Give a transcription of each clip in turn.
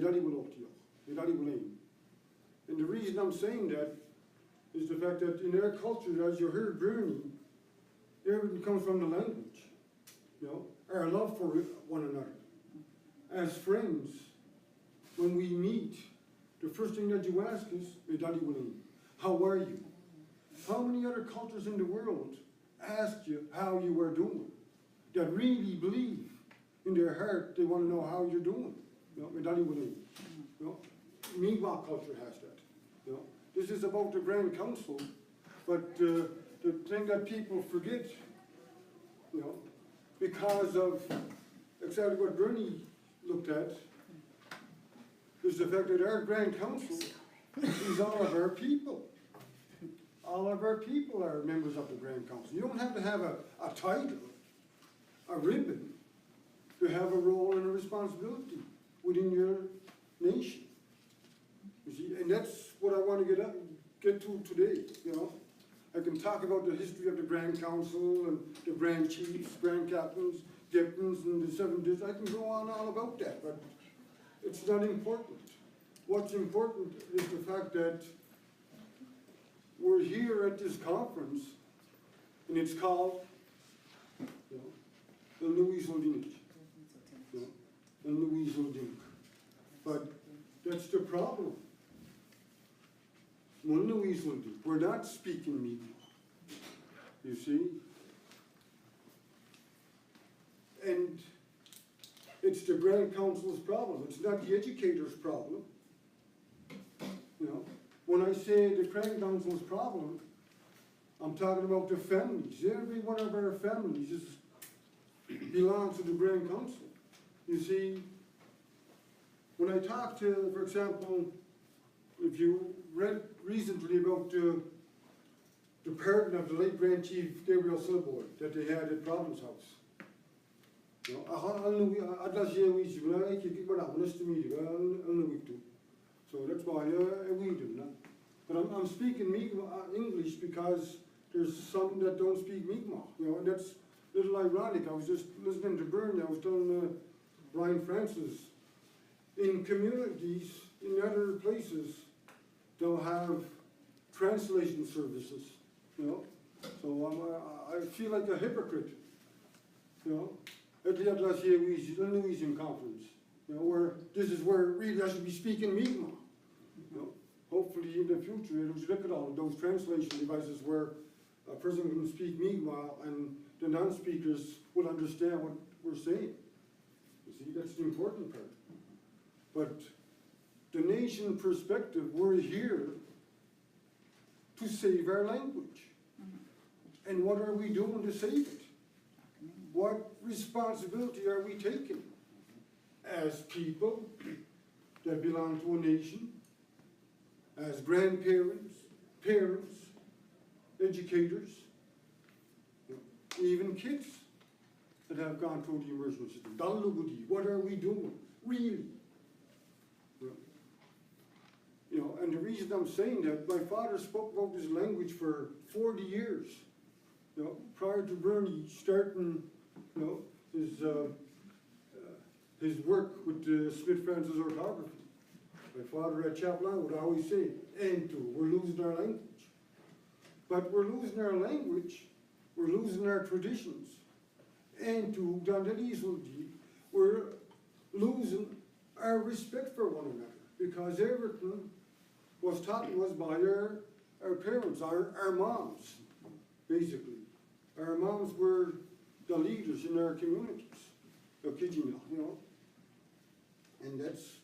daddy will up to you. My daddy will aim. And the reason I'm saying that is the fact that in our culture, as you heard Bernie, everything comes from the language. You know, our love for one another. As friends, when we meet, the first thing that you ask is, my daddy will aim. How are you? How many other cultures in the world ask you how you are doing? That really believe in their heart they want to know how you're doing. You know, my daddy will aim. You know, Mi'kmaq culture has that. You know, this is about the Grand Council, but the thing that people forget, you know, because of exactly what Bernie looked at, is the fact that our Grand Council is all of our people. All of our people are members of the Grand Council. You don't have to have a title, a ribbon, to have a role and a responsibility within your nation. You see, and that's what I want to get to today. You know, I can talk about the history of the Grand Council and the Grand Chiefs, Grand Captains, Captains, and the 7 districts. I can go on all about that, but it's not important. What's important is the fact that we're here at this conference, and it's called, you know, the Louis Oldinich. You know, the Louis Oldinich. But that's the problem. We're not speaking Mi'kmaq, you see? And it's the Grand Council's problem. It's not the educator's problem. You know, when I say the Grand Council's problem, I'm talking about the families. Every one of our families belongs to the Grand Council. You see, when I talk to, for example, if you read recently about the pardon of the late Grand Chief Gabriel Silboy that they had at Providence House. You know, so that's why we do that. But I'm speaking English because there's some that don't speak Mi'kmaq. You know, and that's a little ironic. I was just listening to Bernie. I was telling Ryan Francis, in communities, in other places, they'll have translation services, you know. So I feel like a hypocrite, you know. At the Indonesian conference, you know, where this is where really I should be speaking Mi'kmaq. You know, hopefully in the future it'll look at all of those translation devices where a person can speak Mi'kmaq and the non-speakers will understand what we're saying. You see, that's the important part. But the nation perspective, we're here to save our language. And what are we doing to save it? What responsibility are we taking as people that belong to a nation, as grandparents, parents, educators, even kids that have gone through the immersion system? What are we doing, really? You know, and the reason I'm saying that, my father spoke about this language for 40 years. You know, prior to Bernie starting, you know, his work with Smith Francis Orthography. My father at Chaplain would always say, we're losing our language. But we're losing our language, we're losing our traditions. We're losing our respect for one another, because everything was taught to us by our parents, our moms, basically. Our moms were the leaders in our communities, you know. And that's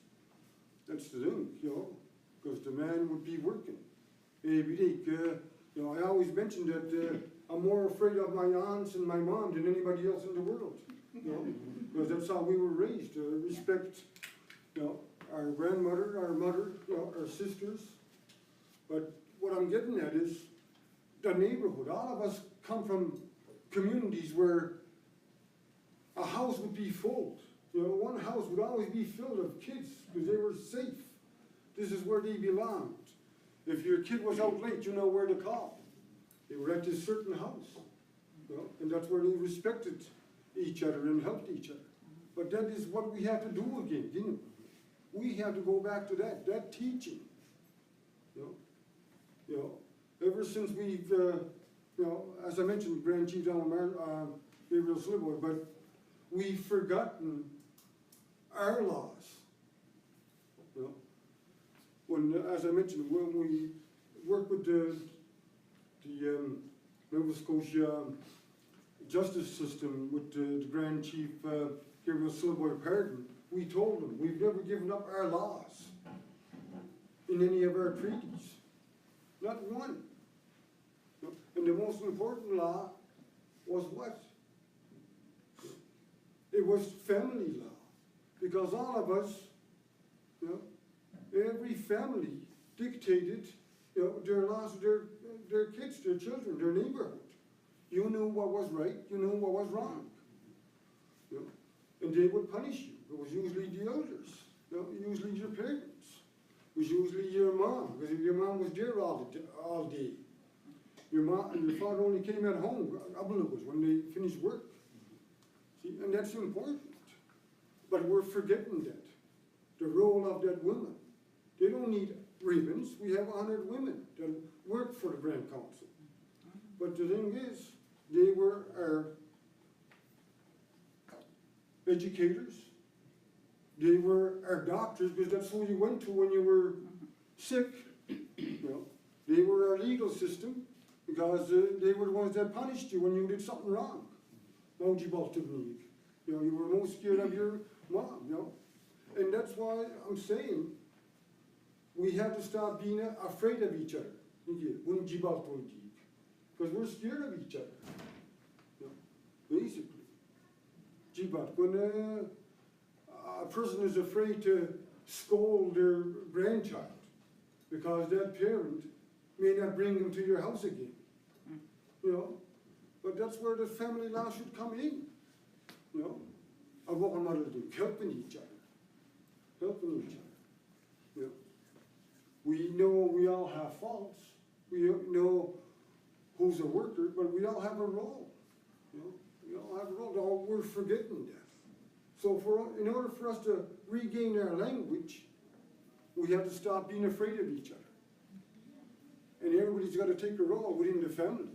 the thing, you know, because the man would be working every day. You know, I always mention that I'm more afraid of my aunts and my mom than anybody else in the world, you know, because that's how we were raised, to respect, you know, our grandmother, our mother, you know, our sisters. But what I'm getting at is the neighborhood. All of us come from communities where a house would be full. You know, one house would always be filled of kids because they were safe. This is where they belonged. If your kid was out late, you know where to call. They were at this certain house. You know, and that's where they respected each other and helped each other. But that is what we have to do again, didn't we? We have to go back to that teaching. You know, ever since we've, as I mentioned, Grand Chief Donald Gabriel Sliboy, but we've forgotten our laws. When, as I mentioned, when we work with the Nova Scotia justice system with the Grand Chief Gabriel Sliboy pardon, we told them we've never given up our laws in any of our treaties. Not one. And the most important law was what? It was family law. Because all of us, every family dictated, their laws, their kids, their children, their neighborhood. You knew what was right, you knew what was wrong. And they would punish you. It was usually the elders, usually your parents. It was usually your mom, because your mom was there all day. Your mom and your father only came at home, when they finished work. See, and that's important. But we're forgetting that. The role of that woman. They don't need ribbons. We have 100 women that work for the Grand Council. But the thing is, they were our educators. They were our doctors, because that's who you went to when you were sick. They were our legal system, because they were the ones that punished you when you did something wrong. You were most scared of your mom, And that's why I'm saying we have to stop being afraid of each other. Because we're scared of each other. Basically. When a person is afraid to scold their grandchild because that parent may not bring them to your house again. But that's where the family law should come in. Of what we're not doing, helping each other. Helping each other. We know we all have faults. We know who's a worker, but we all have a role. We all have a role. We're forgetting that. So in order for us to regain our language, we have to stop being afraid of each other. And everybody's got to take a role within the family.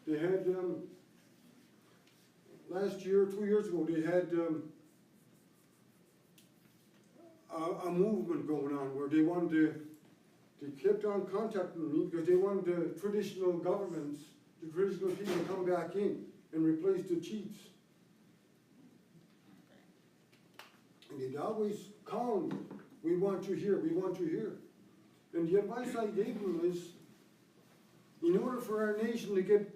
They had, last year, 2 years ago, they had a movement going on where they wanted to, they kept on contacting me because they wanted the traditional governments, the traditional people to come back in and replace the chiefs. And they'd always call me, we want you here, we want you here. And the advice I gave them is, in order for our nation to get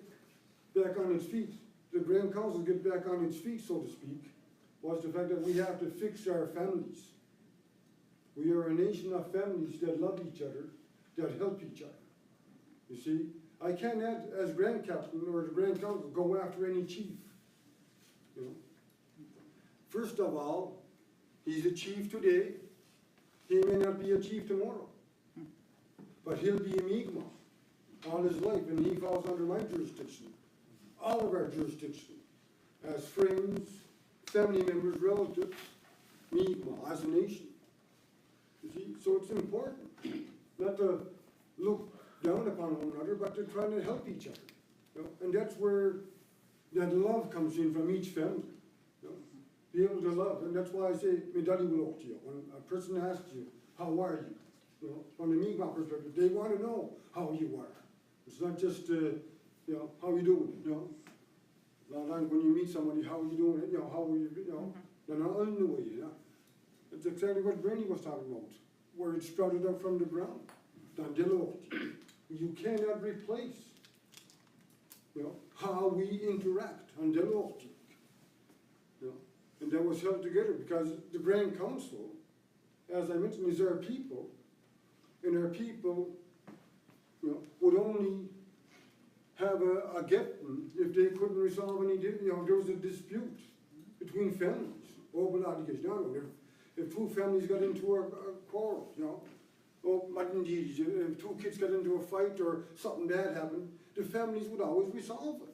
back on its feet, the Grand Council get back on its feet, so to speak, was the fact that we have to fix our families. We are a nation of families that love each other, that help each other. You see, I can't, as Grand Captain or the Grand Council, go after any chief. First of all, he's a chief today. He may not be a chief tomorrow, but he'll be a Mi'kmaq all his life, and he falls under my jurisdiction, all of our jurisdiction, as friends, family members, relatives, Mi'kmaq, as a nation. You see, so it's important not to look down upon one another, but to try to help each other. And that's where that love comes in from each family. Be able to love, and that's why I say, when a person asks you, how are you? From the Mi'kmaq perspective, they want to know how you are. It's not just, how you doing, A lot of times when you meet somebody, how are you doing, how are you, they're not on the way, That's exactly what Bernie was talking about, where it sprouted up from the ground. You cannot replace, how we interact on Deloitte. And that was held together because the Grand Council, as I mentioned, is our people, and our people, would only have a getting if they couldn't resolve any, there was a dispute between families. If two families got into a quarrel, if two kids got into a fight or something bad happened, the families would always resolve it.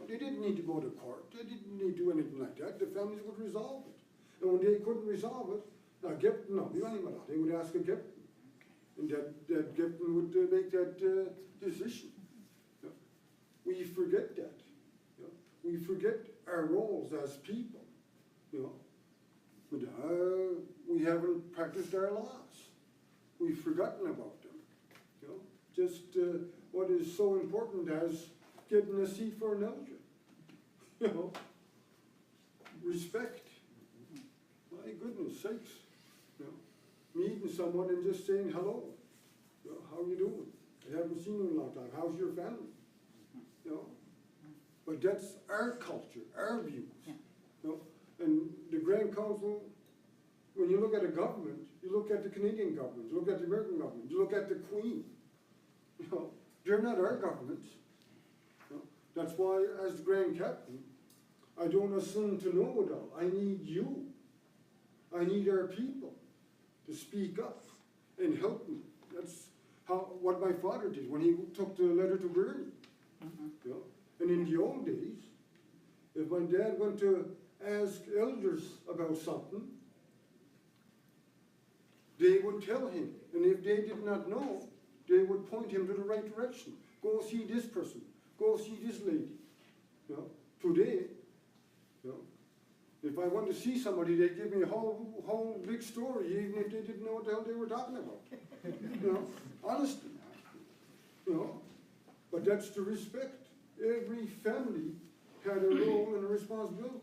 They didn't need to go to court. They didn't need to do anything like that. The families would resolve it. And when they couldn't resolve it, Now, captain, no, the only one, they would ask a captain. And that captain would make that decision. Yeah. We forget that. Yeah. We forget our roles as people. You know. But we haven't practiced our laws. We've forgotten about them. You know. Just what is so important as getting a seat for an elder. You know. Respect. My goodness sakes. You know. Meeting someone and just saying hello. You know, how you doing? I haven't seen you in a long time. How's your family? You know? But that's our culture, our views. Yeah. You know? And the Grand Council, when you look at a government, you look at the Canadian government, you look at the American government, you look at the Queen. You know, they're not our governments. You know? That's why, as the Grand Captain, I don't assume to know it all. I need you. I need our people to speak up and help me. That's what my father did when he took the letter to Bernie. You know? And in the old days, if my dad went to ask elders about something, they would tell him. And if they did not know, they would point him to the right direction. Go see this person. Go see this lady. You know? Today, you know, if I want to see somebody, they give me a whole big story, even if they didn't know what the hell they were talking about. You know, honestly. You know, but that's the respect. Every family had a role and a responsibility.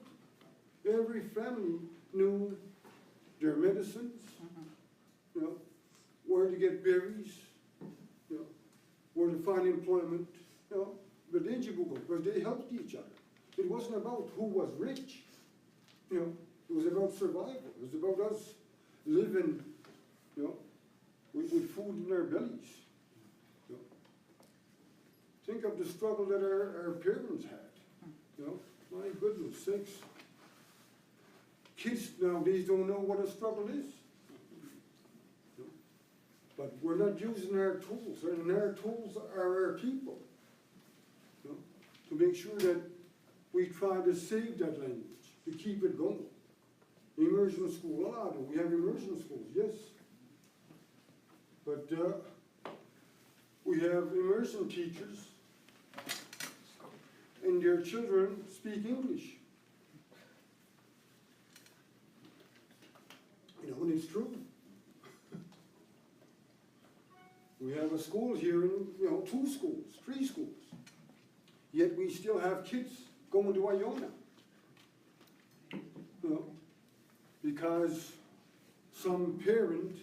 Every family knew their medicines, you know, where to get berries, you know, where to find employment, you know, but they because they helped each other. It wasn't about who was rich. You know, it was about survival. It was about us living, you know, with food in our bellies. You know. Think of the struggle that our parents had. You know, my goodness sakes. Kids nowadays don't know what a struggle is. You know. But we're not using our tools, and our tools are our people. You know, to make sure that we try to save that language. To keep it going. Immersion school, we have immersion schools, yes. But we have immersion teachers and their children speak English. You know, and it's true. We have a school here, in, you know, 2 schools, 3 schools. Yet we still have kids going to Iona. You know, because some parent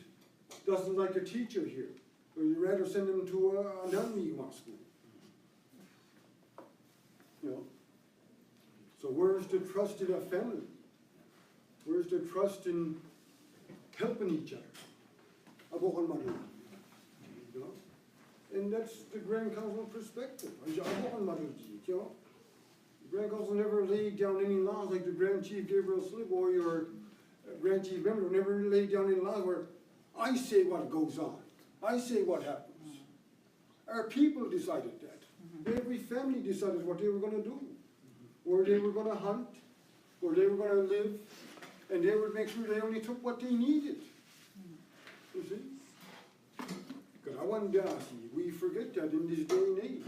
doesn't like a teacher here, or you'd rather send them to a non-Mi'kmaq school. You know, so where's the trust in a family? Where's the trust in helping each other? You know, and that's the Grand Council perspective. You know. The Grand Council never laid down any laws like the Grand Chief Gabriel Sliboy or Grand Chief Member never laid down any laws where I say what goes on. I say what happens. Our people decided that. Every family decided what they were going to do. Where they were going to hunt, where they were going to live, and they would make sure they only took what they needed. You see? Because I want to see, we forget that in this day and age.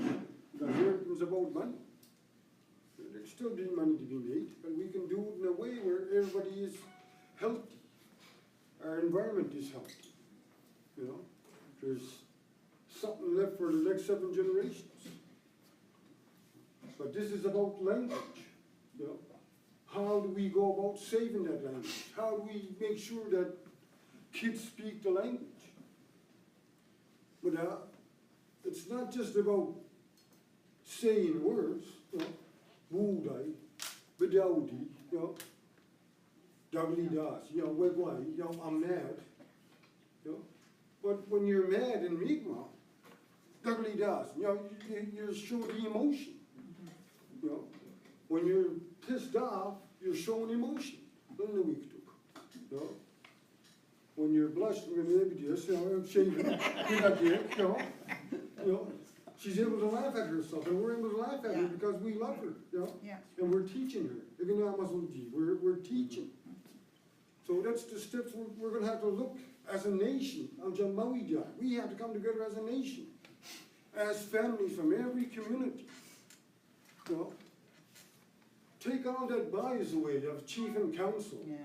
Because everything's about money. There's still be money to be made, but we can do it in a way where everybody is healthy. Our environment is healthy. You know, there's something left for the next 7 generations. But this is about language. You know, how do we go about saving that language? How do we make sure that kids speak the language? But it's not just about saying words. You know, Woodai, Bidowdi, you know, Dugly Das, you know, Wegwai, you know, I'm mad. You know? But when you're mad in Mi'kmaq, Dugly Das, you know, you show the emotion. You know, when you're pissed off, you're showing emotion. You know, when you're blushing, maybe this, you know, I'm shaving, you know, she's able to laugh at herself, and we're able to laugh at her because we love her, you know, Yeah. and we're teaching her. We're teaching. So that's the steps we're going to have to look as a nation on Jamawida. We have to come together as a nation, as families from every community. You know, take all that bias away of chief and council. Yeah.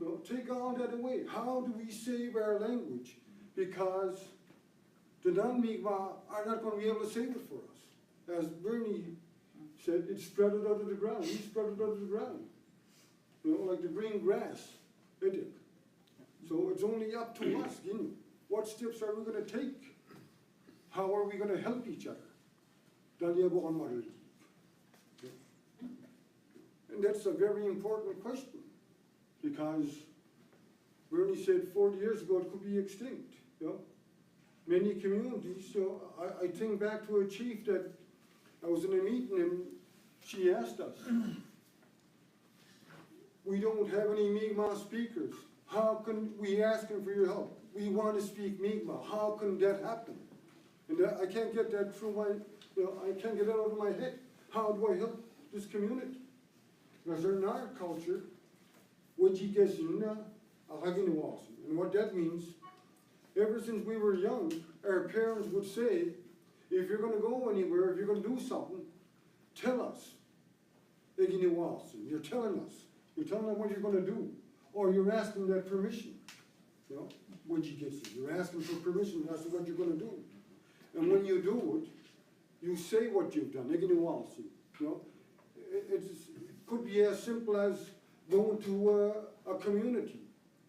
You know, take all that away. How do we save our language? Because the non-Mi'kmaq are not going to be able to save it for us. As Bernie said, it's spread it out of the ground. We spread it out of the ground. You know, like the green grass. It did. So it's only up to us, you know. What steps are we going to take? How are we going to help each other? And that's a very important question, because Bernie said 40 years ago it could be extinct. You know? Many communities, so I think back to a chief that I was in a meeting and she asked us, we don't have any Mi'kmaq speakers. How can we ask him for your help? We want to speak Mi'kmaq. How can that happen? And I can't get that through my, you know, I can't get that out of my head. How do I help this community? Because in our culture, and what that means, ever since we were young, our parents would say, if you're going to go anywhere, if you're going to do something, tell us. You're telling us. You're telling them what you're going to do. Or you're asking that permission. You know, you're asking for permission as to what you're going to do. And when you do it, you say what you've done. You know, it could be as simple as going to a community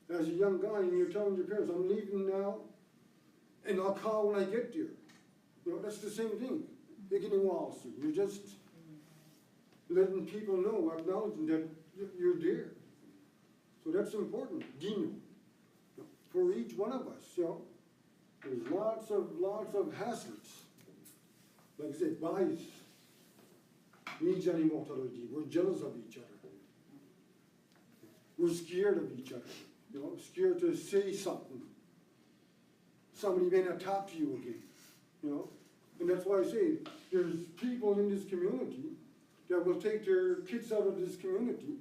as a young guy and you're telling your parents, I'm leaving now and I'll call when I get there. You know, that's the same thing. You're just letting people know, acknowledging that you're there. So that's important. Dino. For each one of us, you know, there's lots of hazards. Like I said, bias. We're jealous of each other. We're scared of each other. You know, scared to say something. Somebody may not talk to you again. You know, and that's why I say there's people in this community that will take their kids out of this community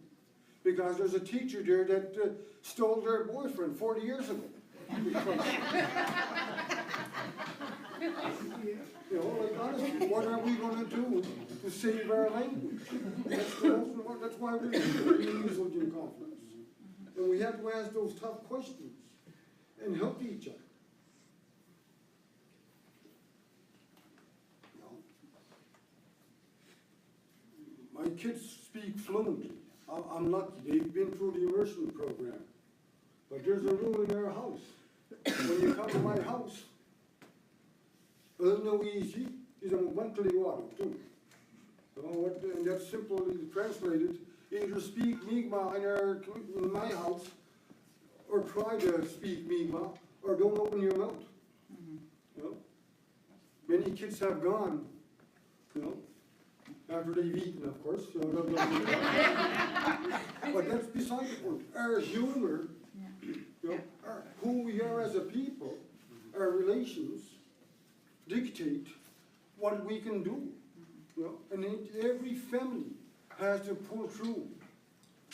because there's a teacher there that stole their boyfriend 40 years ago. You know, like honestly, what are we going to do to save our language? That's why we're here in the Mi'kmaq Conference. And we have to ask those tough questions and help each other. You know? My kids speak fluently. I'm lucky. They've been through the immersion program. But there's a rule in our house. When you come to my house, easy is a monthly water too. So and that's simply translated. Either speak Mi'kmaq in my house, or try to speak Mi'kmaq, or don't open your mouth. You know? Many kids have gone, you know, after they've eaten, of course. So but that's beside the point. Our humor, you know, who we are as a people, our relations, dictate what we can do. You know? And every family has to pull through.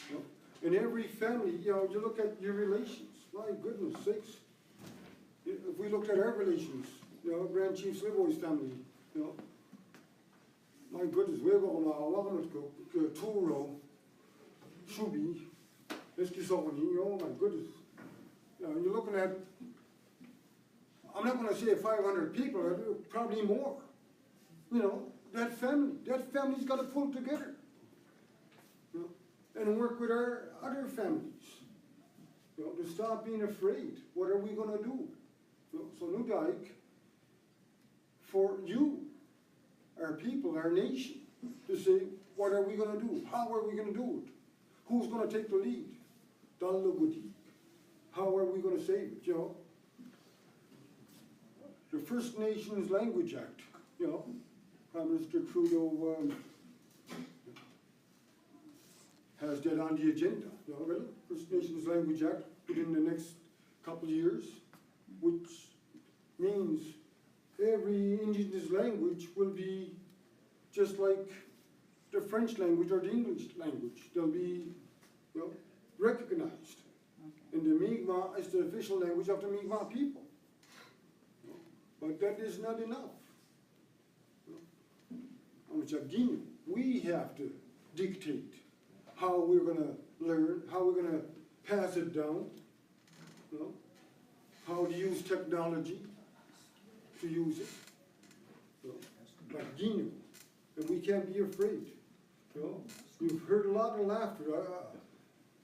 You know? In every family, you know, you look at your relations. My goodness sakes. If we looked at our relations, you know, Grand Chief Sliboy's family, you know, my goodness, we're going to Turo, Shubi, Eskisoni, you know, my goodness. You know, you're looking at, I'm not going to say 500 people, probably more. You know, that family's got to pull together. You know, and work with our other families. You know, to stop being afraid. What are we going to do? You know, so Nudike, for you, our people, our nation, to say, what are we going to do? How are we going to do it? Who's going to take the lead? How are we going to save it, you know? The First Nations Language Act, you know, Prime Minister Trudeau has that on the agenda, you know, really? First Nations Language Act within the next couple of years, which means every Indigenous language will be just like the French language or the English language. They'll be, you know, recognized. And the Mi'kmaq is the official language of the Mi'kmaq people. But that is not enough. We have to dictate how we're going to learn, how we're going to pass it down, you know, how to use technology to use it. You know, like Ginu. And we can't be afraid. You know, you've heard a lot of laughter.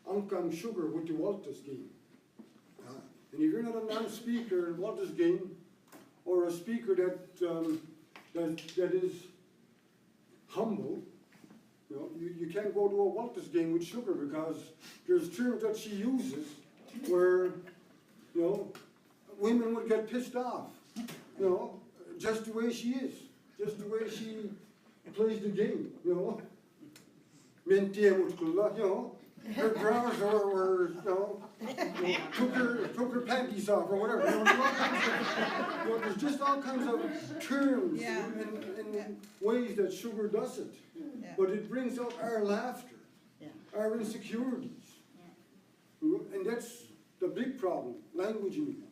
Ankang Sugar with the Walters game. And if you're not a non-speaker in Walters game, or a speaker that is humble, you know, you can't go to a Walters game with Sugar because there's terms that she uses where, you know, women would get pissed off, you know, just the way she is, just the way she plays the game, you know. You know, her drawers were, you know, took her panties off or whatever. You know, there's just all kinds of terms and ways that Sugar does it. Yeah. But it brings out our laughter, our insecurities. And that's the big problem, language in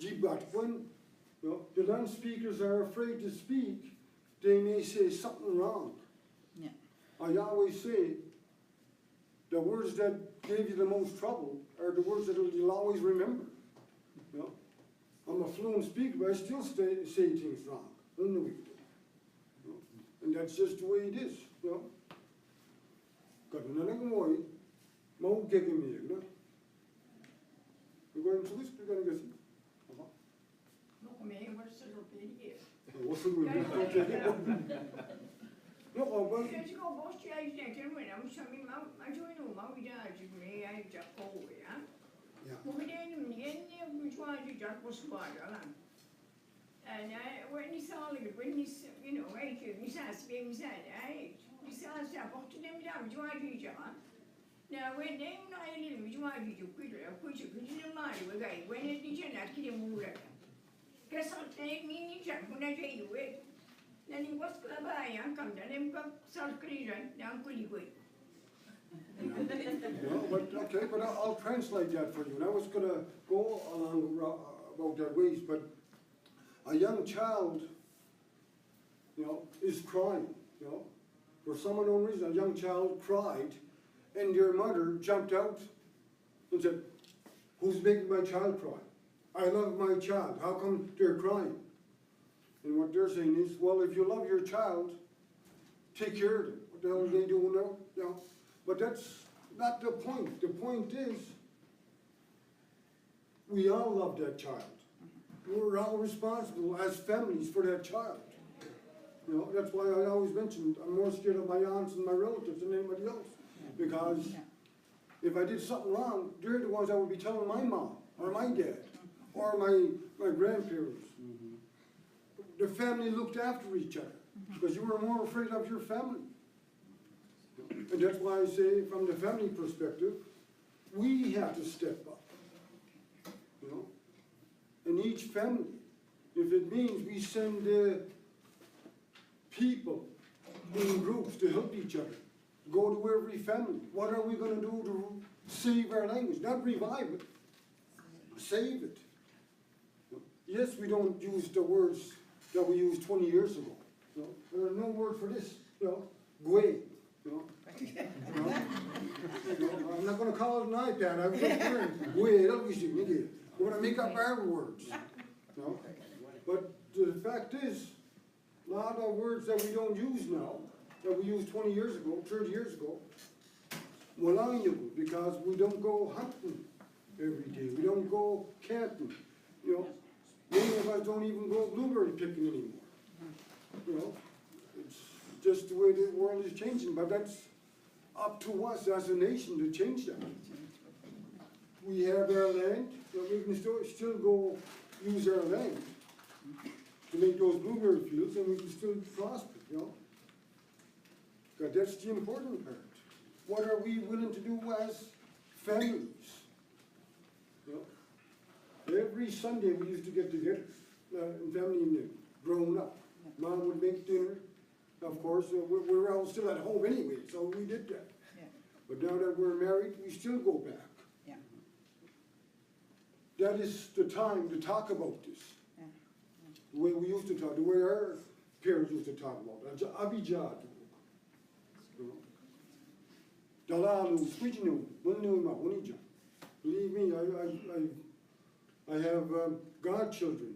it. But when the non-speakers are afraid to speak, they may say something wrong. Yeah. I always say, the words that gave you the most trouble are the words that you'll always remember. You know? I'm a fluent speaker, but I still say things wrong. You know? And that's just the way it is. You know? We're going to this, we're going to get it. What's the word? No, but Nani was klaba yang kam danem kam sarkri ran yang kuligoi. But I'll translate that for you. And I was going to go along about that ways, but a young child, you know, is crying, you know. For some unknown reason, a young child cried, and their mother jumped out and said, "Who's making my child cry? I love my child. How come they're crying?" And what they're saying is, well, if you love your child, take care of them. What the hell are they doing now? You know? But that's not the point. The point is, we all love that child. We're all responsible as families for that child. You know, that's why I always mentioned I'm more scared of my aunts and my relatives than anybody else. Because if I did something wrong, they're the ones I would be telling my mom or my dad or my grandparents. The family looked after each other because you were more afraid of your family. And that's why I say, from the family perspective, we have to step up. You know, in each family, if it means we send people in groups to help each other, go to every family. What are we going to do to save our language? Not revive it, save it. Yes, we don't use the words that we used 20 years ago. You know? There are no word for this. You know, gwe. You know? I'm not going to call it an iPad. I'm just learning. We're going to make up our words. You know? But the fact is, a lot of words that we don't use now, that we used 20 years ago, 30 years ago, because we don't go hunting every day. We don't go camping. You know, many of us don't even go blueberry picking anymore. You know, it's just the way the world is changing. But that's up to us as a nation to change that. We have our land, so we can still go use our land to make those blueberry fields, and we can still prosper, you know. Because that's the important part. What are we willing to do as families? You know? Every Sunday we used to get together in family evening, grown up. Mom would make dinner. Of course, we were all still at home anyway, so we did that. Yeah. But now that we're married, we still go back. Yeah. that is the time to talk about this. The way we used to talk, the way our parents used to talk about it. Abijad. Dalalu, Switchinu, Munuma, Unija. Believe me, I have godchildren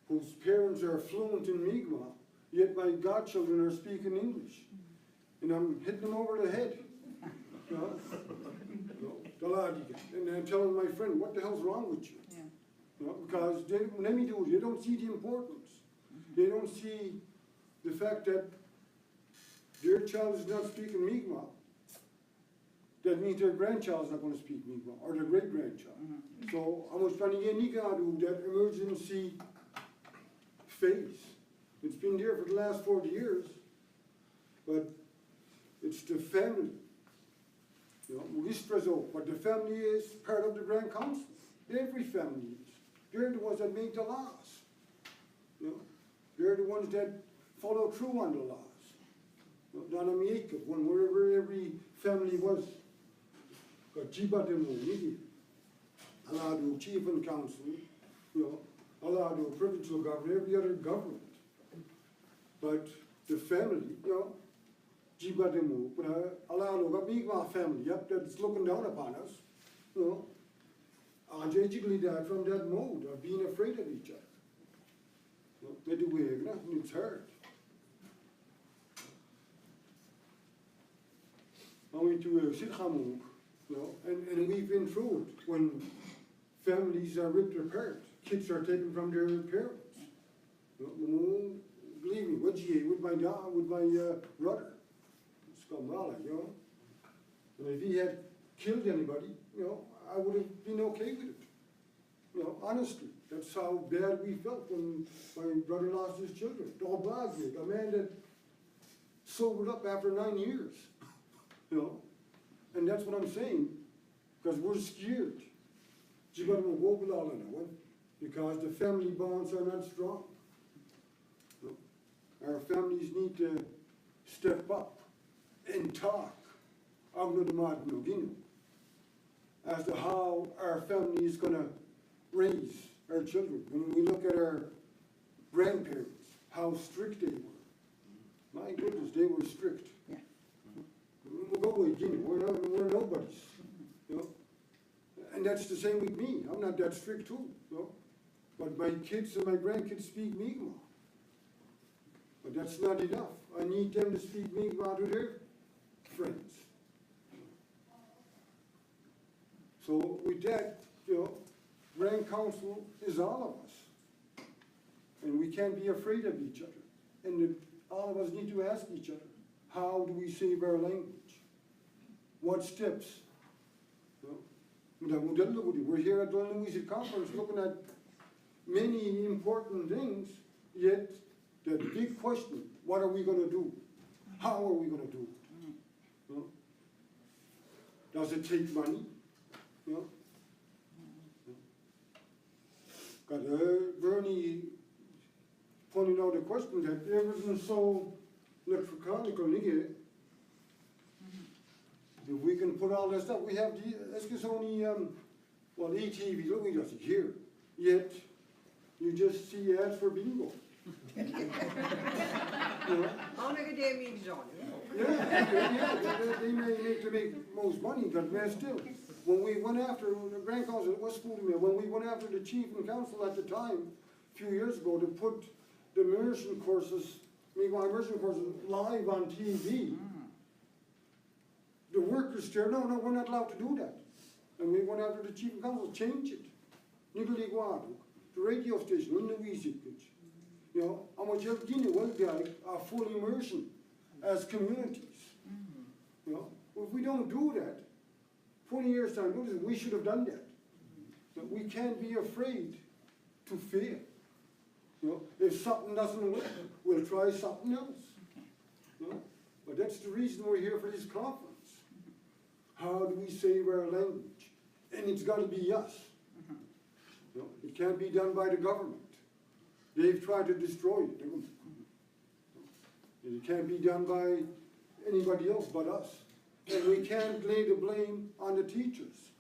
whose parents are fluent in Mi'kmaq, yet my godchildren are speaking English. And I'm hitting them over the head. You know? And I'm telling my friend, what the hell's wrong with you? Yeah. You know, because they don't see the importance. They don't see the fact that their child is not speaking Mi'kmaq. That means their grandchild is not going to speak Mi'kmaq, or their great-grandchild. So I was trying to get Nikadu, that emergency phase. It's been there for the last 40 years, but it's the family. You know, but the family is part of the Grand Council. Every family is. They're the ones that make the laws. You know, they're the ones that follow through on the laws. You know, down in Mi'kmaq, wherever every family was, got Jibademu, Nigi, Aladu, Chief and Council, you know, Aladu, provincial government, every other government. But the family, you know, Jibademu, but Aladu, got Mi'kmaq family, yep, that's looking down upon us, you know. Jiggly died from that mode of being afraid of each other. You know, it's hard. I went to Silhamuk, you know, and we've been through it when families are ripped apart, kids are taken from their parents. You know, believe me, with my dad, with my brother, Skamala, you know. And if he had killed anybody, you know, I would have been okay with it. You know, honestly, that's how bad we felt when my brother lost his children. Dolbagig, a man that sobered up after 9 years. You know, and that's what I'm saying, because we're scared. Because the family bonds are not strong. You know, our families need to step up and talk as to how our family is going to raise our children. When we look at our grandparents, how strict they were. My goodness, they were strict. Yeah. We're nobodies, you know. And that's the same with me. I'm not that strict too, you know. But my kids and my grandkids speak Mi'kmaq. But that's not enough. I need them to speak Mi'kmaq to their friends. So with that, you know, Grand Council is all of us. And we can't be afraid of each other. And all of us need to ask each other, how do we save our language? What steps? You know, we're here at the Louisiana Conference looking at many important things, yet the big question, what are we going to do? How are we going to do it? You know? Does it take money? You know? Bernie pointed out a question that everything's so electronical, if we can put all that stuff, we have it's only well, ETV, look, we just here, yet you just see ads for bingo. You know? I'll make a day means on They may make to make most money, but man, still, when we went after the Grand Council, what school to me? When we went after the chief and council at the time, a few years ago, to put the immersion courses, immersion courses live on TV. The workers there, no, we're not allowed to do that. And we went after the chief and council, change it. Nicoliguadu, the radio station, in the Weezikwich. You know, I'm a Jelgini, one guy, full immersion as communities. You know, if we don't do that, 20 years time, we should have done that. But we can't be afraid to fail. You know, if something doesn't work, we'll try something else. You know? But that's the reason we're here for this conference. How do we save our language? And it's got to be us. You know, it can't be done by the government. They've tried to destroy it. It can't be done by anybody else but us. And we can't lay the blame on the teachers.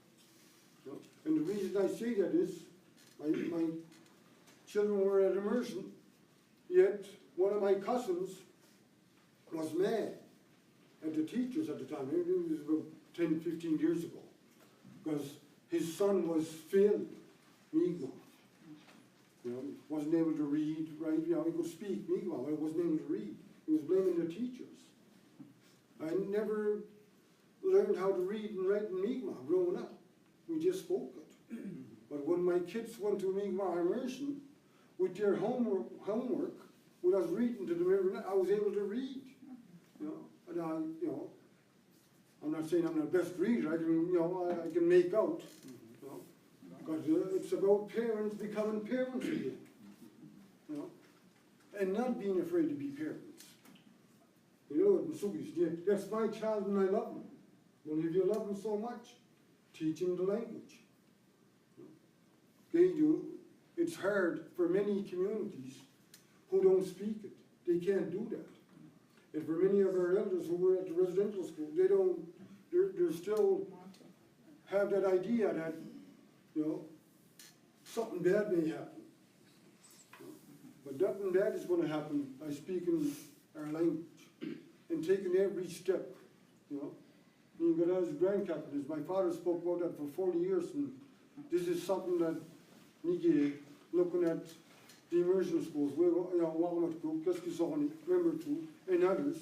You know, And the reason I say that is, my children were at immersion, yet one of my cousins was mad at the teachers at the time. It was about 10, 15 years ago, because his son was failing Mi'kmaq. You know, wasn't able to read, right? You know, he could speak Mi'kmaq, but he wasn't able to read. He was blaming the teachers. I never learned how to read and write in Mi'kmaq growing up. We just spoke it. But when my kids went to Mi'kmaq immersion, with their homework, when I was reading to them every night, I was able to read. You know, and I'm not saying I'm the best reader. I can, I can make out. You know, but it's about parents becoming parents again. You know, and not being afraid to be parents. You know, and so that's my child and I love him. Well, if you love him so much, teach him the language. They do. It's hard for many communities who don't speak it. They can't do that. And for many of our elders who were at the residential school, they don't, they're still have that idea that, you know, something bad may happen. But nothing bad is going to happen by speaking our language and taking every step, you know. You got as grand captains. My father spoke about that for 40 years, and this is something that Niki, looking at the immersion schools, we, you know, Walmart Group, Keskisoni, Member Two, and others.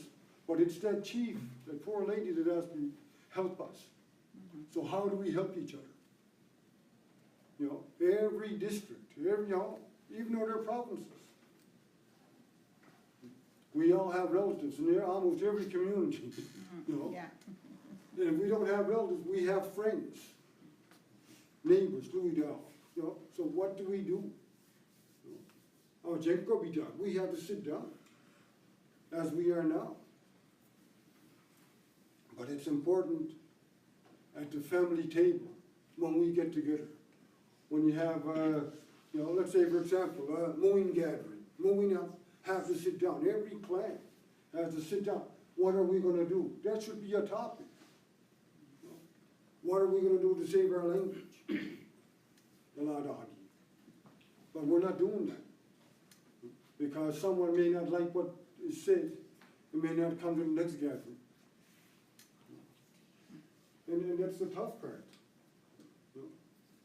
But it's that chief, that poor lady that asked me, help us. So how do we help each other? You know, every district, every, you know, even though they're provinces. We all have relatives in almost every community, you know. Yeah. And if we don't have relatives, we have friends, neighbors, Louis Dow, you know. So what do? You know, our Jenko be done. We have to sit down, as we are now. But it's important at the family table when we get together. When you have, you know, let's say for example, mowing gathering, mowing up, have to sit down. Every clan has to sit down. What are we going to do? That should be a topic. What are we going to do to save our language? But we're not doing that. Because someone may not like what is said and may not come to the next gathering. And that's the tough part.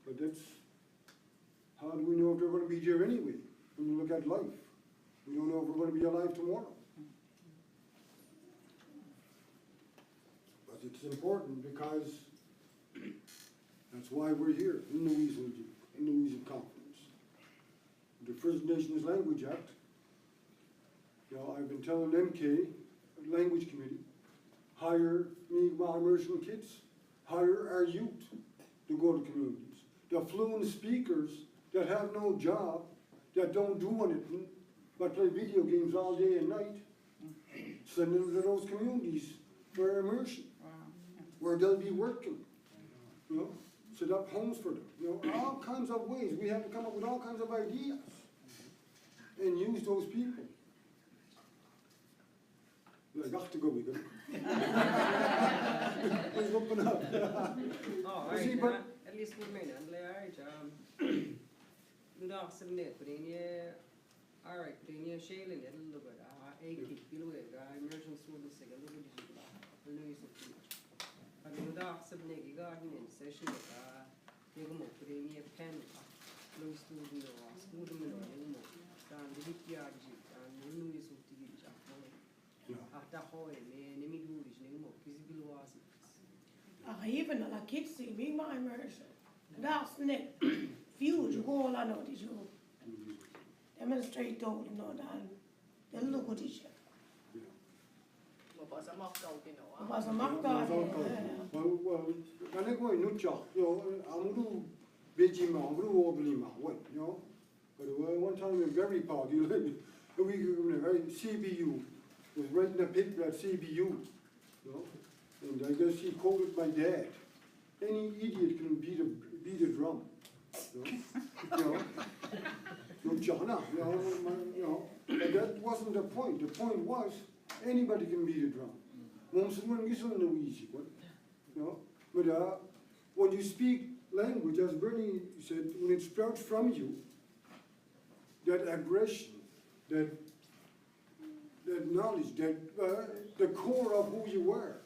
But that's, how do we know if they're going to be here anyway? When you look at life, we don't know if we're going to be alive tomorrow. But it's important because that's why we're here in the Louisian Conference. The First Nations Language Act, you know, I've been telling MK, Language Committee, hire Mi'kmaq immersion kids, hire our youth to go to communities. The fluent speakers that have no job, that don't do anything, but play video games all day and night, send them to those communities for immersion, where they'll be working, you know, set up homes for them, you know, all kinds of ways. We have to come up with all kinds of ideas and use those people. I got to go with them. Let's open up. Oh, See, right, but- at least we made it, alright, Luda subnet, but in here, alright, but in here, Shayla, a little bit, immersion students, a little bit, Louis of Teach. But Luda subnet, you got in session, you go up, but in here, pen, Louis student, or school, and the Hikiaji, and Louis of Teach, after Hoy, and Nemi Louis, Nemo, Kizil was it. Even alla kids i Mi'kmaq immersion. That's net. Huge goal I know this you. Demonstrate all you know that. They look at each other. Was a mock Well, when I go in Nutja, you know, I'm going to Beijing, I'm going to Oblima, what, you know. But one time in Berry Park, a week ago, CBU was writing a paper at CBU, you know. And I guess he quoted my dad. Any idiot can beat a drum. You know? No, John, you know. But that wasn't the point. The point was anybody can beat a drum. You know. But when you speak language, as Bernie said, when it sprouts from you, that aggression, that knowledge, that the core of who you are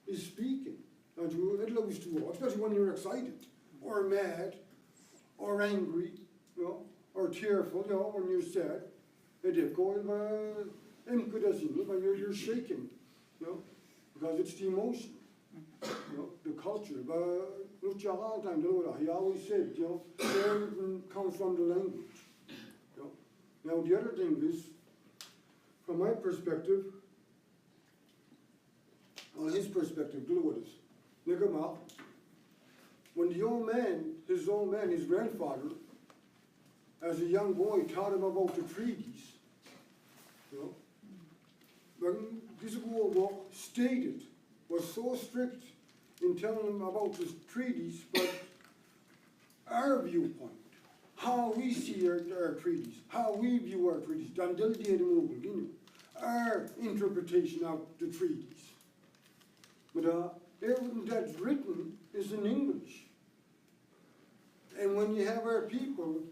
is speaking. And it allows to, especially when you're excited, or mad, or angry, you know, or tearful, you know, when you're sad. You're shaking, you know, because it's the emotion, you know, the culture. He always said, you know, everything comes from the language. You know. Now the other thing is, from my perspective, well, his perspective, when the old man, his grandfather, as a young boy, taught him about the treaties, you know, when this war stated, was so strict in telling him about the treaties, but our viewpoint, how we see our treaties, how we view our treaties, our interpretation of the treaties. But everything that's written is in English. And when you have our people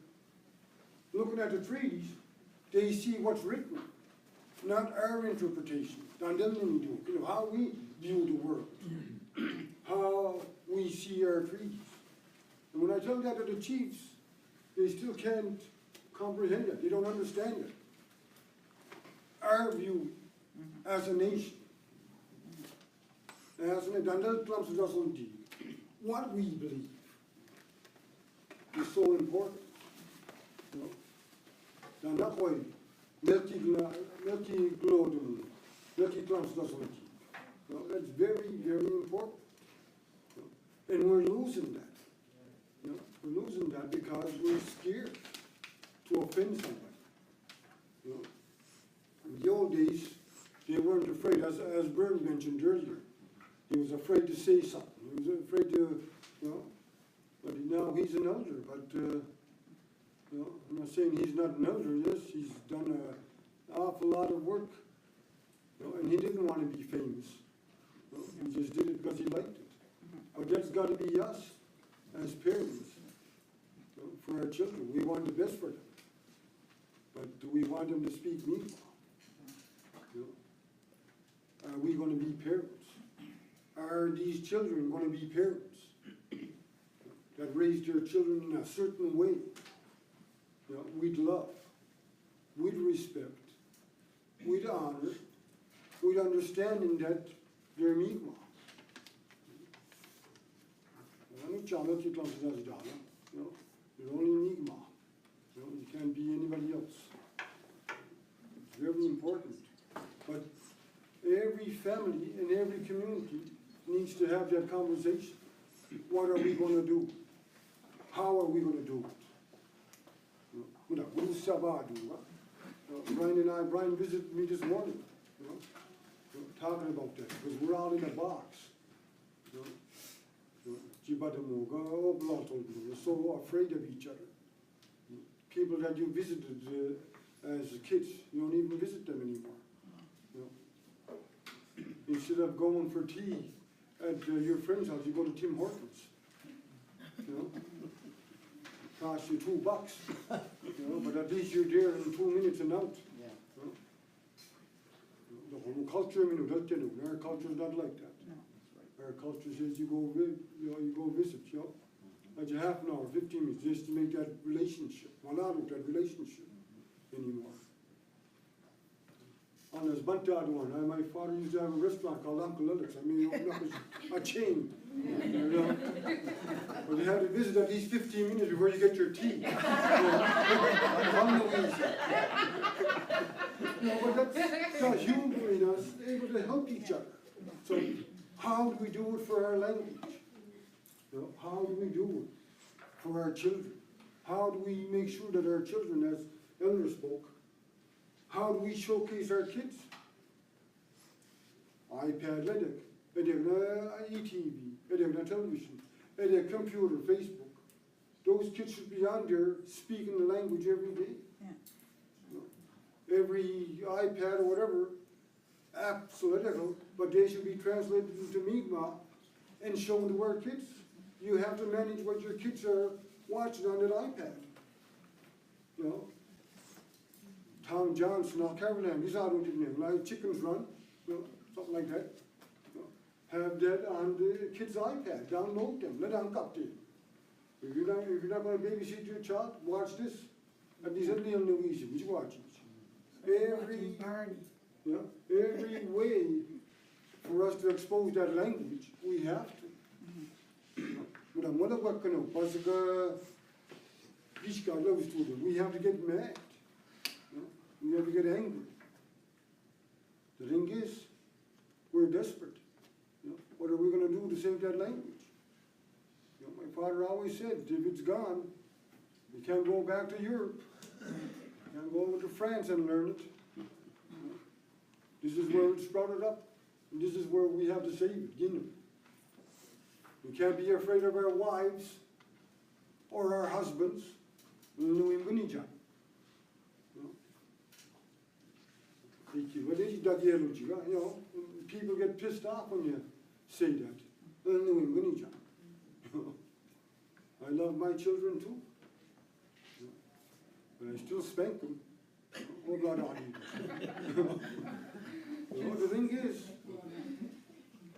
looking at the treaties, they see what's written, not our interpretation. You know, how we view the world, how we see our treaties. And when I tell that to the chiefs, they still can't comprehend it. They don't understand it. Our view as a nation, what we believe is so important. You know? That's very, very important. You know? And we're losing that. You know? We're losing that because we're scared to offend somebody. You know? In the old days, they weren't afraid, as Bern mentioned earlier. He was afraid to say something. He was afraid to, you know, but now he's an elder. But, you know, I'm not saying he's not an elder. Yes, he's done an awful lot of work. You know, and he didn't want to be famous. You know, he just did it because he liked it. But that's got to be us as parents, you know, for our children. We want the best for them. But do we want them to speak Mi'kmaq? You know? Are we going to be parents? Are these children going to be parents that raise their children in a certain way? You know, we'd love, we'd respect, we'd honor, we'd understanding that they're Mi'kmaq. You know, you're only Mi'kmaq. You know, you can't be anybody else. It's very important. But every family and every community needs to have that conversation. What are we going to do? How are we going to do it? You know, Brian visited me this morning, you know, talking about that, because we're all in a box. You know, we're so afraid of each other. People that you visited as kids, you don't even visit them anymore. You know. Instead of going for tea at your friend's house, you go to Tim Hortons. You know, costs you $2. You know, but at least you're there in 2 minutes and out. Yeah. You know. The whole culture, our culture is not like that. No. Our culture says you go visit, you know. That's a half an hour, 15 minutes, just to make that relationship. Well, not with that relationship anymore. On this Buntad one, my father used to have a restaurant called Uncle Lillick's. I mean, he opened up a chain, you know. But you have to visit at least 15 minutes before you get your tea. You know, but that's humoring us, able to help each other. So how do we do it for our language? You know, how do we do it for our children? How do we make sure that our children, as Eleanor spoke, how do we showcase our kids? iPad, ETV, television, computer, Facebook. Those kids should be on there speaking the language every day. Yeah. You know, every iPad or whatever, app, but they should be translated into Mi'kmaq and shown to our kids. you have to manage what your kids are watching on that iPad. You know? Tom Johnson, or Caroline, he's out with it now, like Chickens Run, you know, something like that. You know, have that on the kids' iPad, download them, let them cut them. If you're not gonna babysit your child, watch this. And these are little Louisians, you watch it. Every, Barney. you know, every way for us to expose that language, we have to. But I'm not working out, parce que, we have to get mad. You know? We have to get angry. The thing is, we're desperate. You know? What are we going to do to save that language? You know, my father always said, if it's gone, we can't go back to Europe. We can't go over to France and learn it. You know? This is where it sprouted up. And this is where we have to save it, you know. We can't be afraid of our wives or our husbands. We know him when he job. You know, people get pissed off when you say that. We know him when he job. I love my children too. But I still spank them. Oh God, you know, the thing is,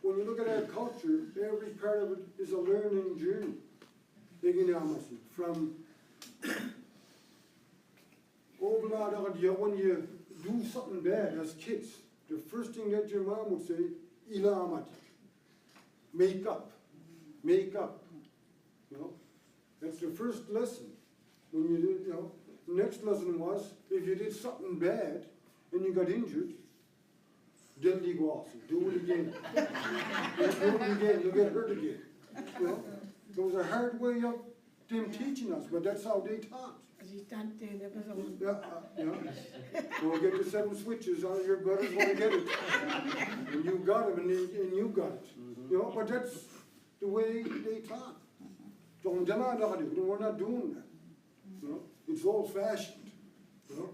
when you look at our culture, every part of it is a learning journey. From when you do something bad as kids, the first thing that your mom would say, Ilamat, make up, make up. You know, that's the first lesson. When you did, you know, the next lesson was if you did something bad and you got injured, then you go off, do it again. Do it again, you'll get hurt again. You know, it was a hard way of them teaching us, but that's how they taught. Yeah, you know, we'll get the 7 switches on your brothers want to get it. And you got them, and you got it. You know, but that's the way they taught. So we're not doing that. You know, it's old-fashioned. You know,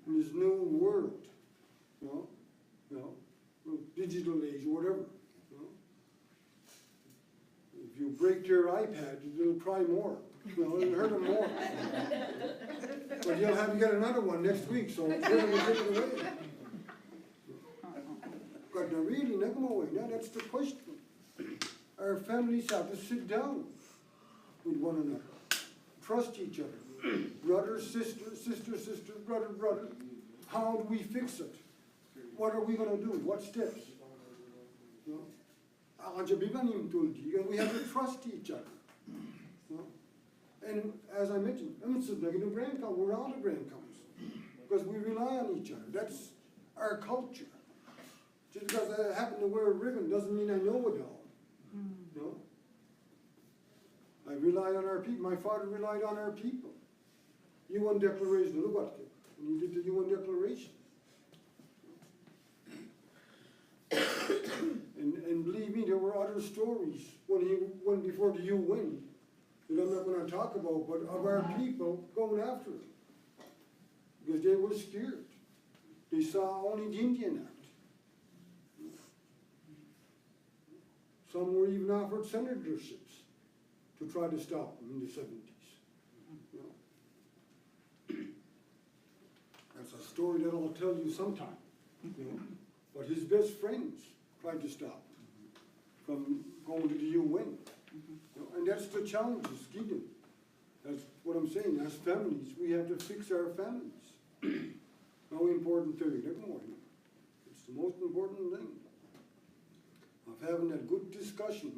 in this new world. You know, digital age or whatever. You know. If you break your iPad, it'll cry more. You know, it'll hurt them more. But you'll have to get another one next week, so they're going to take it away. But no, really, never away. Now that's the question. Our families have to sit down with one another, trust each other, brother, sister, sister, sister, brother, brother. How do we fix it? What are we going to do? What steps? You know? And we have to trust each other. You know? And as I mentioned, we're all the grand comes because we rely on each other. That's our culture. Just because I happen to wear a ribbon doesn't mean I know it all. You know? I rely on our people. My father relied on our people. UN Declaration, look what when he did the UN Declaration. And believe me, there were other stories when he went before the UN that I'm not going to talk about, but of our people going after him. Because they were scared. They saw only the Indian Act. Some were even offered senatorships to try to stop him in the 70s. You know? That's a story that I'll tell you sometime. You know? But his best friends tried to stop him from going to the UN. You know? And that's the challenges, Gideon. That's what I'm saying. As families, we have to fix our families. How important thing. It's the most important thing. Of having that good discussion.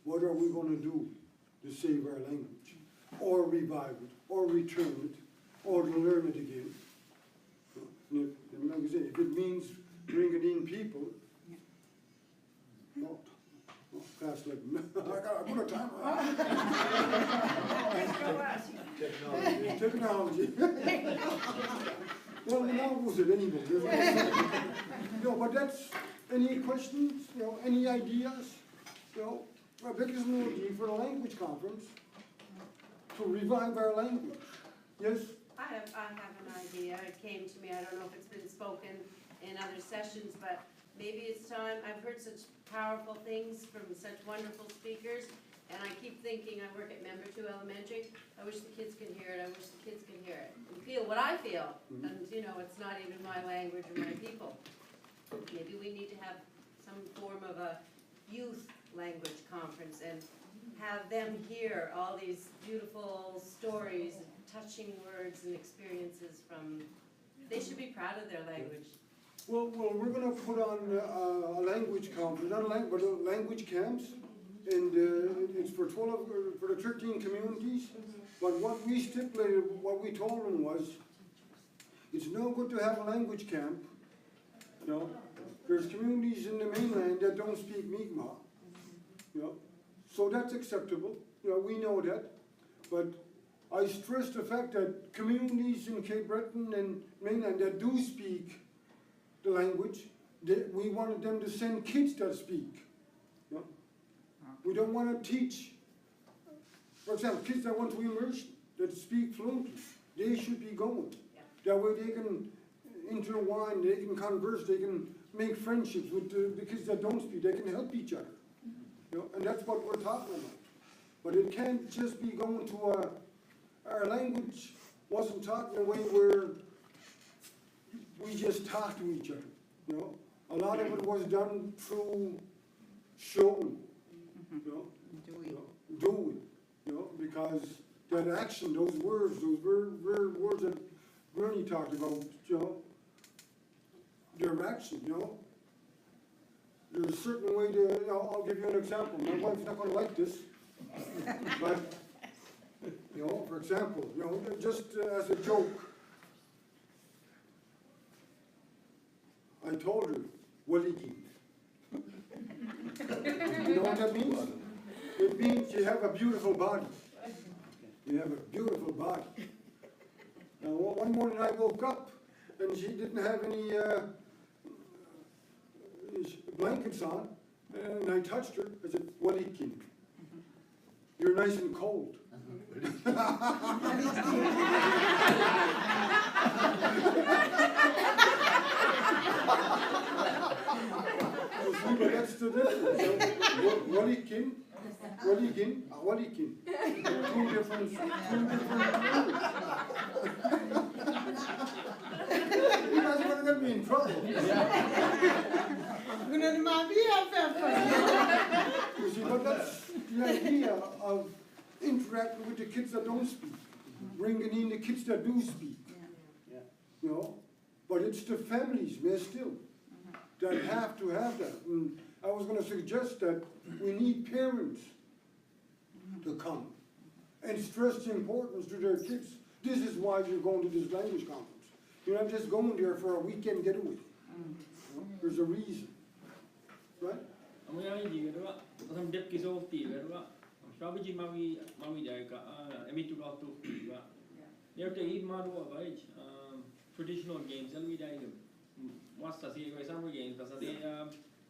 What are we going to do to save our language? Or revive it, or return it, or to learn it again. And like I say, if it means bringing in people, no, fast like I got to put a timer on. Technology. Well, now was it anyway? No, but that's any questions? You know, any ideas? You know, our biggest need for the language conference to revive our language. Yes. I have an idea. It came to me. I don't know if it's been spoken in other sessions, but maybe it's time, I've heard such powerful things from such wonderful speakers, and I keep thinking, I work at Member 2 Elementary, I wish the kids can hear it, I wish the kids can hear it, and feel what I feel, and you know, it's not even my language or my people. Maybe we need to have some form of a youth language conference and have them hear all these beautiful stories, touching words and experiences from, they should be proud of their language. Well, we're gonna put on a language conference, not a language, but language camps. And it's for 12, for the 13 communities. But what we stipulated, what we told them was, it's no good to have a language camp. You know, there's communities in the mainland that don't speak Mi'kmaq. You know, so that's acceptable. You know, we know that. But I stress the fact that communities in Cape Breton and mainland that do speak the language, we wanted them to send kids that speak. You know? We don't want to teach, for example, kids that want to immersion, that speak fluently, they should be going. That way they can intertwine, they can converse, they can make friendships with the kids that don't speak, they can help each other. You know? And that's what we're talking about. But it can't just be going to our language wasn't taught in a way where we just talk to each other. You know? A lot of it was done through showing. You know, doing, you know, because that action, those words words that Bernie talked about, you know, their action, you know. There's a certain way to, you know, I'll give you an example. My wife's not going to like this, but, you know, for example, you know, just as a joke, I told her, "Waliki." You know what that means? It means you have a beautiful body. You have a beautiful body. Now, one morning I woke up and she didn't have any blankets on, and I touched her. I said, "Walikin, you're nice and cold." But that's the difference. Walikin. Two different words. You guys are gonna get me in trouble. We're gonna demand BFF. You see, but that's the idea of interacting with the kids that don't speak, bringing in the kids that do speak. You know, but it's the families, man, still, that have to have that. And I was going to suggest that we need parents to come and stress the importance to their kids. This is why you're going to this language conference. You're not just going there for a weekend getaway. You know, there's a reason, right? Traditional games, and we died. What's the summer games? Because they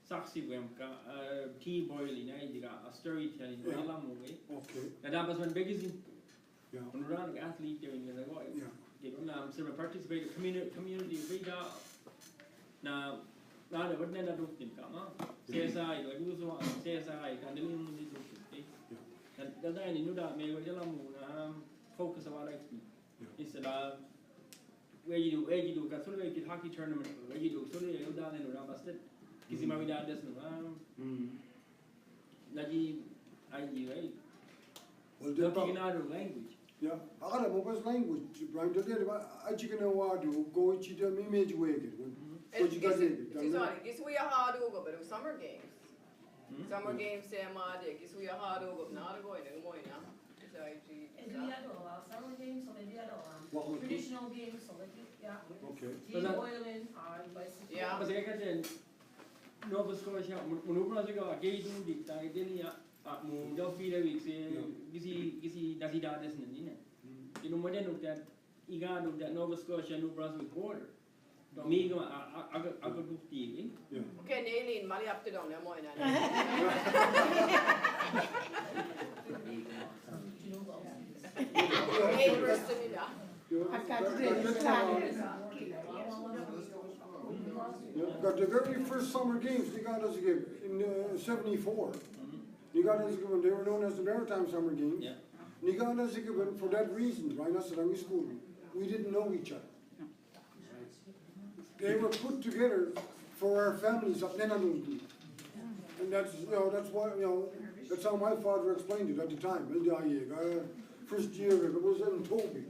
saxi wemka, tea boiling, a storytelling, Okay. and that was when biggest Yeah. running athlete during the war. Yeah. They don't some participate community video. Now, the what then I don't think CSI, like you saw CSI, and the little and the guy knew that maybe focus on what I speak. It's where you do, because sort of like hockey tournament, where you do, sort of you down in the Rambastet, because you might have this, Nagi, right? Well, Talking another language. Yeah, I don't know what's language, Brian. I chicken and water, go each other, me made you wake it. What you got Guess we are hard over, but it was summer games. Summer games, same idea. Guess we are hard over, not going in the morning. Summer games, so they What traditional games, so like, yeah. Okay. Tea boiling, bicycle. Yeah. Because I can Nova Scotia, Munubra, a gay doom, the Denia, Delphi, Gizzy, Dazi Dades, and you know, when they looked at Igan of that Nova Scotia, New Brunswick border. Me, I could do TV. Okay, Naileen, Mali up to down there, morning. Got the very first summer games they got us in '74. They got us given. They were known as the Maritime Summer Games. Yeah. They got us given for that reason. Right, that's what school. We didn't know each other. They were put together for our families up in Nenanundu. And that's that's why that's how my father explained it at the time. First year it was in Toby.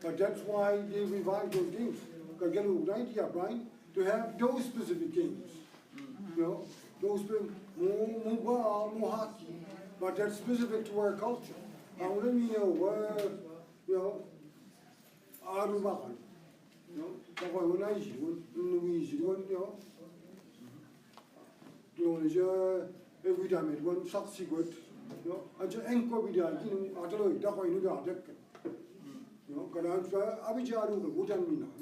But that's why they revived those games. Brian, to have those specific games. Those more hockey. But that's specific to our culture. And let me know Arubakan. When I every time it went subsequent, I just encourage the families.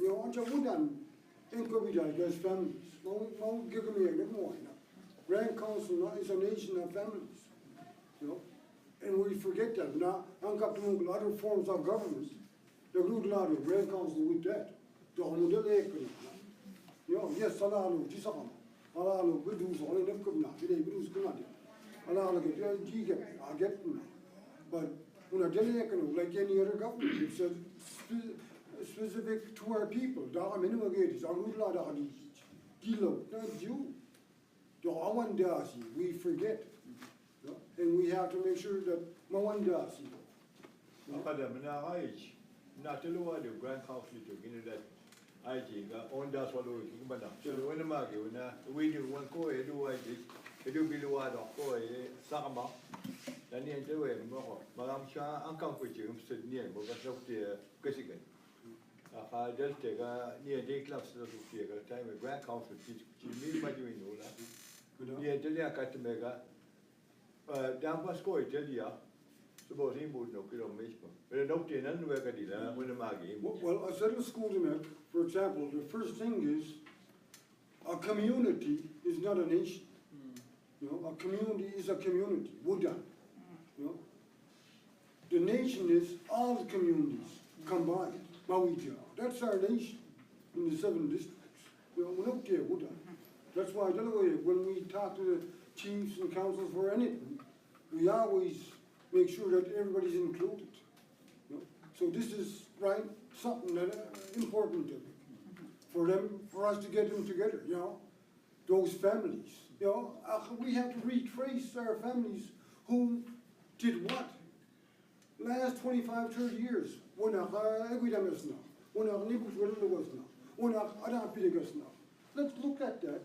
Grand Council is a nation of families. And we forget that. Now, other forms of government, the Grand Council with that. Yes, but like any other government, it's specific to our people. We forget. And we have to make sure that Mawandasi. Not the Grand Council to get that. I think on that's what we so when the market we do one coy do I do below or Sama then the end way Madam Shah uncle with you said near because of the Kessigan. I just take a near day clubs to take a time a Grand Council she meet by doing all that. Near Delia Catamega down Pascoy Delia. Suppose he would know kilometers. But I don't know when the market. Well, I said in school tonight, for example, the first thing is a community is not a nation. A community is a community. Wudan. The nation is all the communities combined. Mawija. That's our nation in the 7 districts. We're not there, Wudan. That's why when we talk to the chiefs and councils for anything, we always make sure that everybody's included. So this is something that important for us to get them together. Those families. We have to retrace our families who did what. Last 25, 30 years. Let's look at that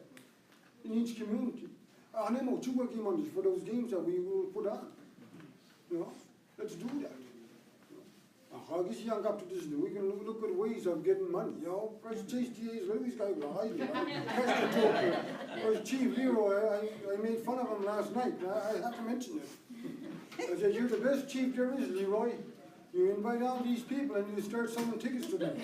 in each community. For those games that we will put on. Let's do that. I guess you young up to this. We can look at ways of getting money. Press Chase TA's always got Press Chief Leroy, I made fun of him last night. I have to mention it. I said, you're the best chief there is, Leroy. You invite all these people and you start selling tickets to them.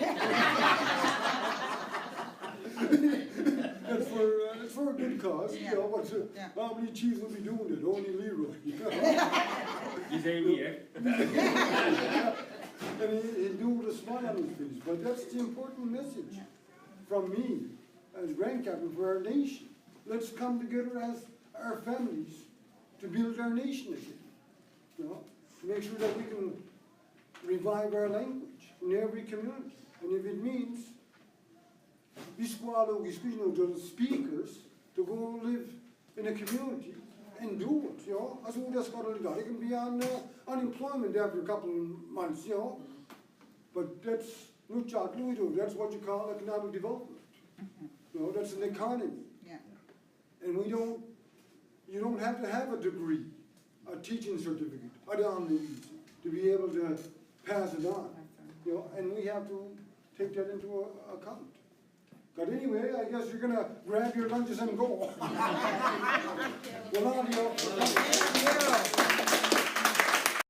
It's for a good cause, how many chiefs will be doing it? Only Leroy. You say me, eh? And he'll do with a smile on his face. But that's the important message from me as Grand Captain for our nation. Let's come together as our families to build our nation again. To make sure that we can revive our language in every community. And if it means the speakers to go live in a community and do it, It can be on unemployment after a couple of months, But that's that's what you call economic development. That's an economy. And you don't have to have a degree, a teaching certificate, to be able to pass it on. And we have to take that into account. But anyway, I guess you're gonna grab your lunches and go. Well,